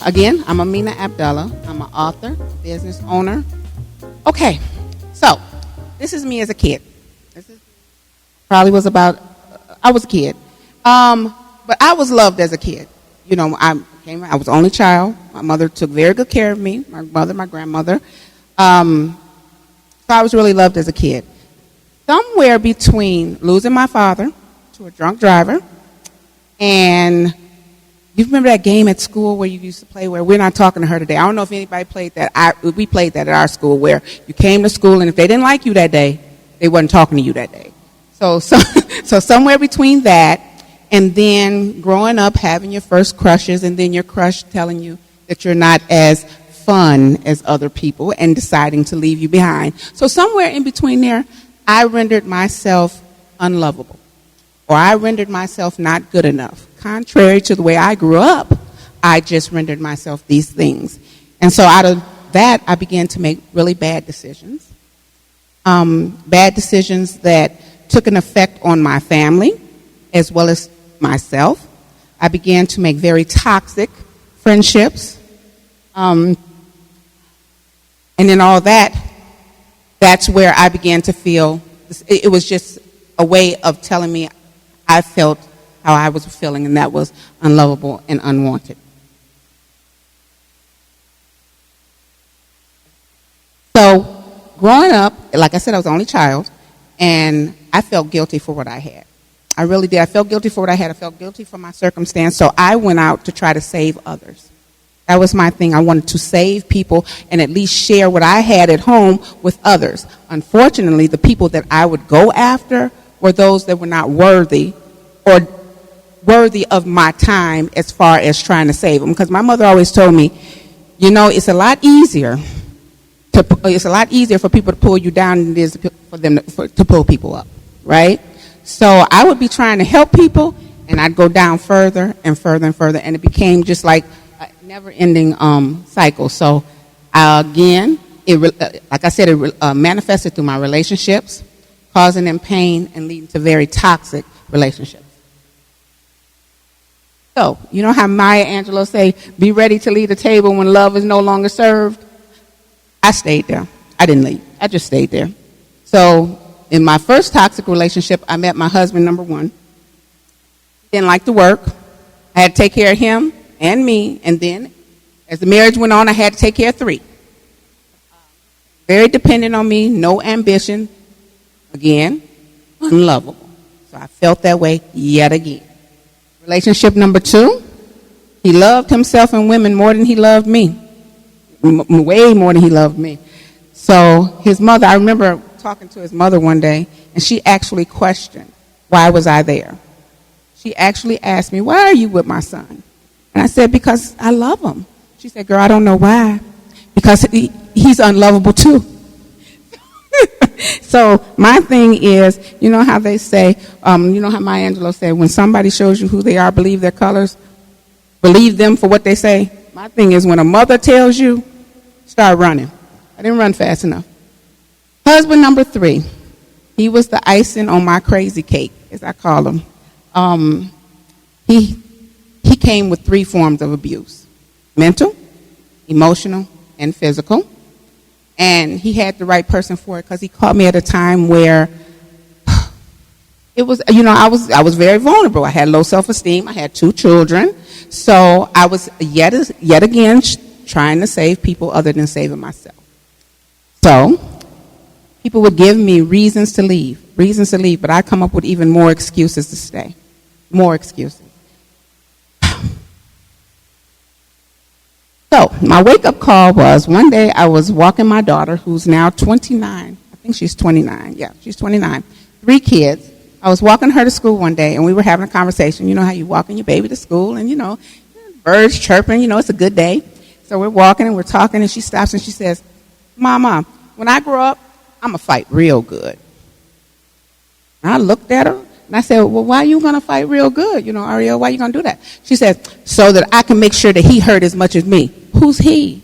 Again, I'm Ameenah Abdulla. I'm an author, business owner. Okay, so this is me as a kid. This is probably was about, I was a kid. But I was loved as a kid. You know, I was the only child. My mother took very good care of me, my mother, my grandmother. So I was really loved as a kid. Somewhere between losing my father to a drunk driver, and you remember that game at school where you used to play where we're not talking to her today? I don't know if anybody played that. We played that at our school where you came to school, and if they didn't like you that day, they wasn't talking to you that day. So somewhere between that and then growing up, having your first crushes, and then your crush telling you that you're not as fun as other people and deciding to leave you behind. So somewhere in between there, I rendered myself unlovable, or I rendered myself not good enough. Contrary to the way I grew up, I just rendered myself these things. And so out of that, I began to make really bad decisions. Bad decisions that took an effect on my family as well as myself. I began to make very toxic friendships. And then all that's where I began to feel, it was just a way of telling me I felt how I was feeling, and that was unlovable and unwanted. So growing up, like I said, I was the only child, and I felt guilty for what I had. I really did. I felt guilty for what I had. I felt guilty for my circumstance, so I went out to try to save others. That was my thing. I wanted to save people and at least share what I had at home with others. Unfortunately, the people that I would go after were those that were not worthy or worthy of my time as far as trying to save them. Because my mother always told me, you know, it's a lot easier for people to pull you down than it is for them to pull people up, right? So I would be trying to help people, and I'd go down further and further and further, and it became just like a never-ending cycle. So again, like I said, it manifested through my relationships, causing them pain and leading to very toxic relationships. So, you know how Maya Angelou say, be ready to leave the table when love is no longer served? I stayed there. I didn't leave. I just stayed there. So in my first toxic relationship, I met my husband, number one. Didn't like to work. I had to take care of him and me. And then as the marriage went on, I had to take care of three. Very dependent on me, no ambition. Again, unlovable. So I felt that way yet again. Relationship number two, he loved himself and women more than he loved me. Way more than he loved me. So his mother, I remember talking to his mother one day, and she actually questioned, why was I there? She actually asked me, why are you with my son? And I said, because I love him. She said, girl, I don't know why. Because he's unlovable too. So my thing is, you know how they say, you know how Maya Angelou said, when somebody shows you who they are, believe their colors, believe them for what they say. My thing is, when a mother tells you, start running. I didn't run fast enough. Husband number three, he was the icing on my crazy cake, as I call him. He came with three forms of abuse: mental, emotional, and physical. And he had the right person for it, because he caught me at a time where it was, you know, I was very vulnerable. I had low self-esteem. I had two children. So I was yet again trying to save people other than saving myself. So people would give me reasons to leave, but I come up with even more excuses to stay. More excuses. So my wake-up call was, one day I was walking my daughter, who's now 29. I think she's 29. Yeah, she's 29. 3 kids. I was walking her to school one day, and we were having a conversation. You know how you walking your baby to school, and, you know, birds chirping, you know, it's a good day. So we're walking, and we're talking, and she stops, and she says, Mama, when I grow up, I'm going to fight real good. And I looked at her, and I said, well, why are you going to fight real good? You know, Ariel, why are you going to do that? She said, so that I can make sure that he hurt as much as me. Who's he?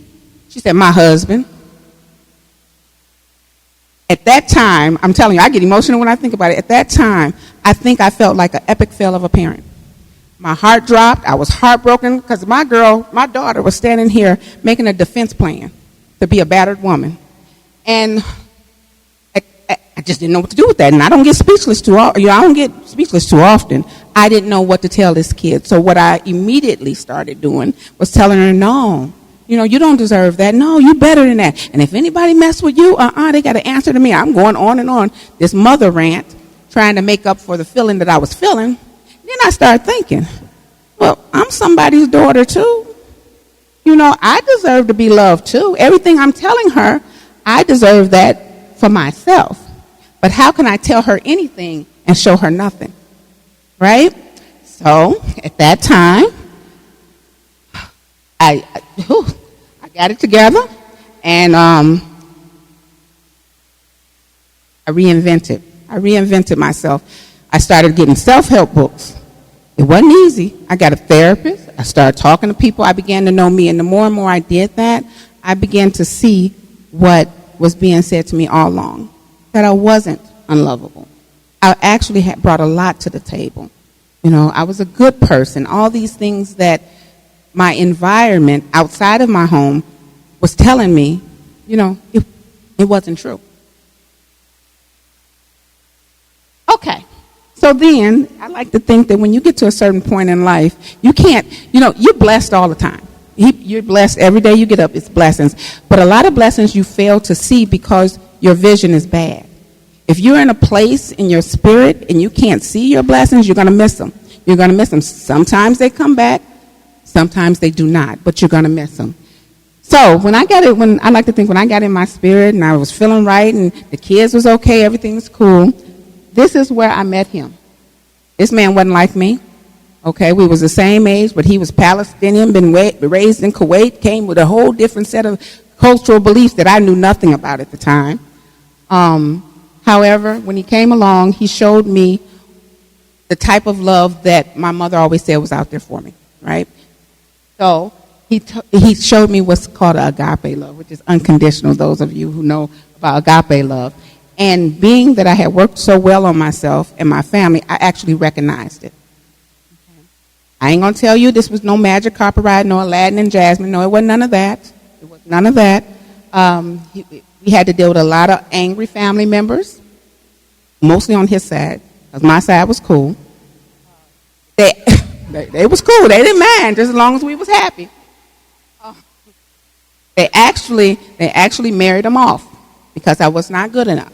She said, my husband. At that time, I'm telling you, I get emotional when I think about it. At that time, I think I felt like an epic fail of a parent. My heart dropped. I was heartbroken because my daughter was standing here making a defense plan to be a battered woman. And I just didn't know what to do with that. And I don't get speechless too often. I didn't know what to tell this kid. So what I immediately started doing was telling her, no, you don't deserve that. No, you better than that. And if anybody mess with you, they got to answer to me. I'm going on and on this mother rant, trying to make up for the feeling that I was feeling. Then I started thinking, well, I'm somebody's daughter too. I deserve to be loved too. Everything I'm telling her, I deserve that for myself. But how can I tell her anything and show her nothing? Right? So at that time, I got it together, and I reinvented myself. I started getting self-help books. It wasn't easy. I got a therapist. I started talking to people. I began to know me, and the more and more I did that, I began to see what was being said to me all along, that I wasn't unlovable. I actually had brought a lot to the table. I was a good person. All these things that my environment outside of my home was telling me, it wasn't true. Okay. So then, I like to think that when you get to a certain point in life, you can't, you're blessed all the time. You're blessed every day you get up, it's blessings. But a lot of blessings you fail to see because your vision is bad. If you're in a place in your spirit and you can't see your blessings, you're going to miss them. You're going to miss them. Sometimes they come back, sometimes they do not, but you're going to miss them. So when I got in my spirit and I was feeling right and the kids was okay, everything was cool, this is where I met him. This man wasn't like me. Okay, we was the same age, but he was Palestinian, been raised in Kuwait, came with a whole different set of cultural beliefs that I knew nothing about at the time. However, when he came along, he showed me the type of love that my mother always said was out there for me, right? So he showed me what's called agape love, which is unconditional, those of you who know about agape love. And being that I had worked so well on myself and my family, I actually recognized it. I ain't going to tell you this was no magic carpet ride, no Aladdin and Jasmine. No, it wasn't none of that. It was none of that. We had to deal with a lot of angry family members, mostly on his side, because my side was cool. They was cool. They didn't mind, just as long as we was happy. They actually married him off because I was not good enough.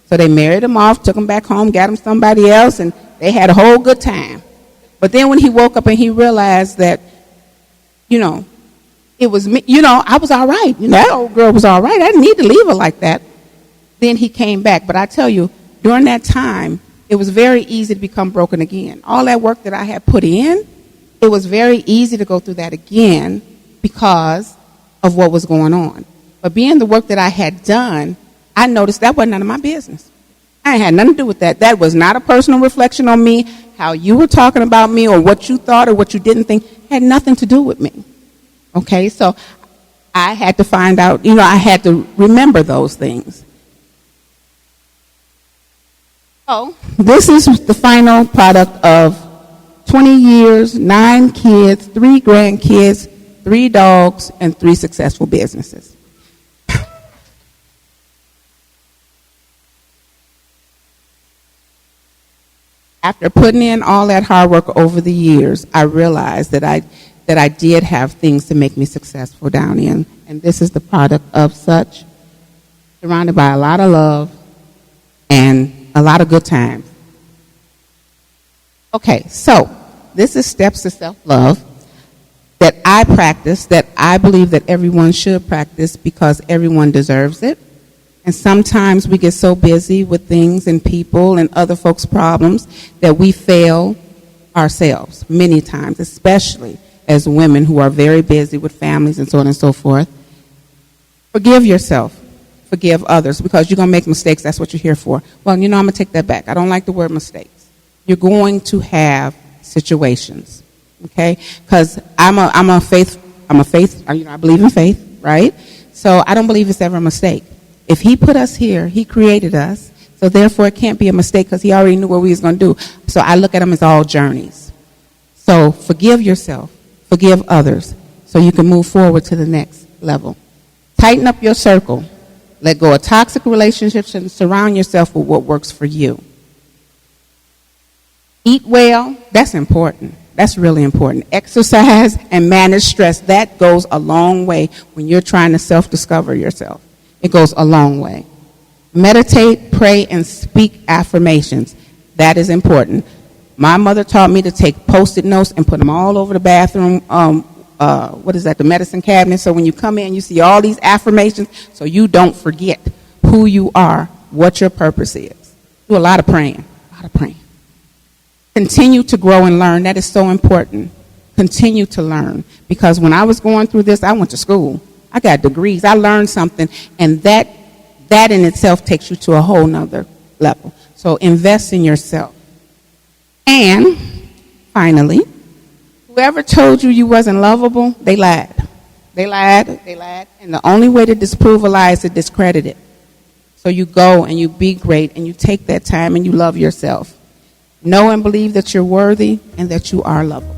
So they married him off, took him back home, got him somebody else, and they had a whole good time. But then when he woke up and he realized that, it was me, I was all right. That old girl was all right. I didn't need to leave her like that. Then he came back. But I tell you, during that time, it was very easy to become broken again. All that work that I had put in, it was very easy to go through that again because of what was going on. But being the work that I had done, I noticed that wasn't none of my business. I ain't had nothing to do with that. That was not a personal reflection on me. How you were talking about me or what you thought or what you didn't think had nothing to do with me. Okay, so I had to find out, I had to remember those things. So this is the final product of 20 years, 9 kids, 3 grandkids, 3 dogs, and 3 successful businesses. After putting in all that hard work over the years, I realized that I did have things to make me successful down in. And this is the product of such, surrounded by a lot of love and a lot of good times. Okay, so this is steps to self-love that I practice, that I believe that everyone should practice because everyone deserves it. And sometimes we get so busy with things and people and other folks' problems that we fail ourselves many times, especially as women who are very busy with families and so on and so forth. Forgive yourself. Forgive others because you're going to make mistakes. That's what you're here for. Well, I'm going to take that back. I don't like the word mistakes. You're going to have situations, okay? Because I believe in faith, right? So I don't believe it's ever a mistake. If he put us here, he created us, so therefore it can't be a mistake because he already knew what we was going to do. So I look at them as all journeys. So forgive yourself, forgive others, so you can move forward to the next level. Tighten up your circle. Let go of toxic relationships and surround yourself with what works for you. Eat well, that's important. That's really important. Exercise and manage stress. That goes a long way when you're trying to self-discover yourself. It goes a long way. Meditate, pray, and speak affirmations. That is important. My mother taught me to take Post-it notes and put them all over the bathroom, the medicine cabinet. So when you come in, you see all these affirmations so you don't forget who you are, what your purpose is. Do a lot of praying, Continue to grow and learn. That is so important. Continue to learn. Because when I was going through this, I went to school. I got degrees. I learned something, and that in itself takes you to a whole nother level. So invest in yourself. And finally, whoever told you you wasn't lovable, they lied. They lied. And the only way to disprove a lie is to discredit it. So you go and you be great and you take that time and you love yourself. Know and believe that you're worthy and that you are lovable.